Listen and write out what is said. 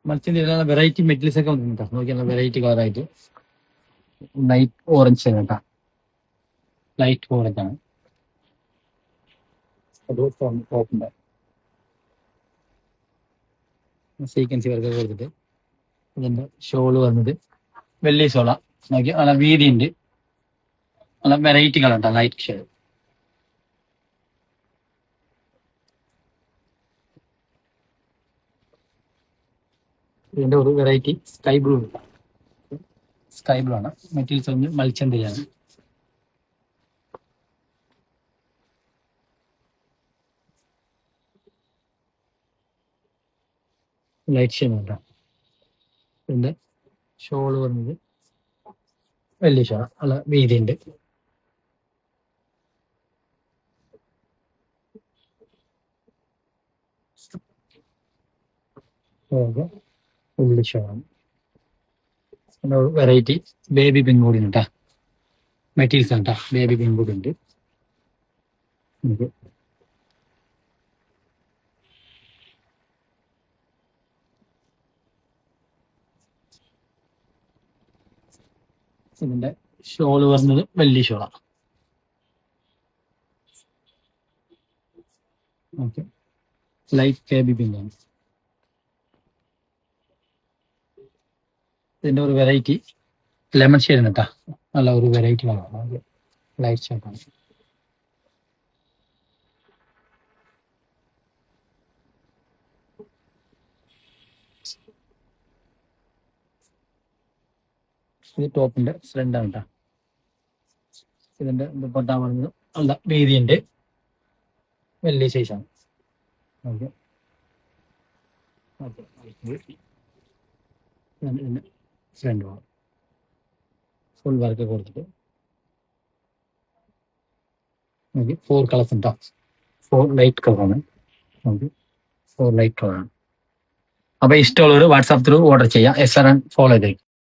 മത്സ്യത്തിന്റെ variety materials ഒക്കെ വന്നിട്ടുണ്ട് നോക്കിയാൽ വെറൈറ്റി കളറായിട്ട് ലൈറ്റ് ഓറഞ്ച് ആണ് കേട്ടോ ലൈറ്റ് ഓറഞ്ച് ആണ് സീക്വൻസി വർക്ക് കൊടുത്തിട്ട് ഇതിന്റെ ഷോള് വന്നത് വെള്ളി ഷോള നോക്കി നല്ല വീതി ഉണ്ട് നല്ല വെറൈറ്റി കളർ കേട്ടോ ലൈറ്റ് ഷെയ്ഡ് ഇതിന്റെ ഒരു വെറൈറ്റി സ്കൈ ബ്ലൂ ആണ് മെറ്റീരിയൽസ് ഒന്ന് മൽച്ചന്തയാണ് ലൈറ്റ് ഷെയ്ഡ് ഉണ്ട് ഇതിന്റെ ഷോള് വന്നത് വെള്ളി ഷോള നല്ല വീതി ഉണ്ട് ഉള്ളി ഷോളാണ് വെറൈറ്റി ബേബി പിങ്ക് കൂടി ഉണ്ട് മെറ്റീരിയൽസ് ആണ് ബേബി പിങ്ക് കൂടി ഉണ്ട് ഇതിന്റെ ഷോള് വരുന്നത് വെള്ളി ഷോളാണ് ഓക്കെ ലൈറ്റ് ബേബി പിങ്ക് ആണ് ഇതിന്റെ ഒരു വെറൈറ്റി ലെമൺ ഷെയ്ഡ് ആണ് കേട്ടോ നല്ല ഒരു വെറൈറ്റി കളറാണ് ലൈറ്റ് ഷെയ്ഡാണ് ഇത് ടോപ്പിന്റെ ഫ്രണ്ട് ആണ് കേട്ടോ ഇതിന്റെ ദുപ്പട്ട വരുന്നത് നല്ല വീതിയുണ്ട് വലിയ സൈസാണ് ഓക്കെ ഫ്രണ്ട് ഫുൾ വർക്ക് കൊടുത്തിട്ട് ഓക്കെ 4 കളേഴ്സ് ഉണ്ടോ 4 ലൈറ്റ് കളറാണ് ഓക്കെ 4 ലൈറ്റ് കളറാണ് അപ്പൊ ഇഷ്ടമുള്ളവർ വാട്സാപ്പ് ത്രൂ ഓർഡർ ചെയ്യാം SRN ഫോളോ ചെയ്തേക്കും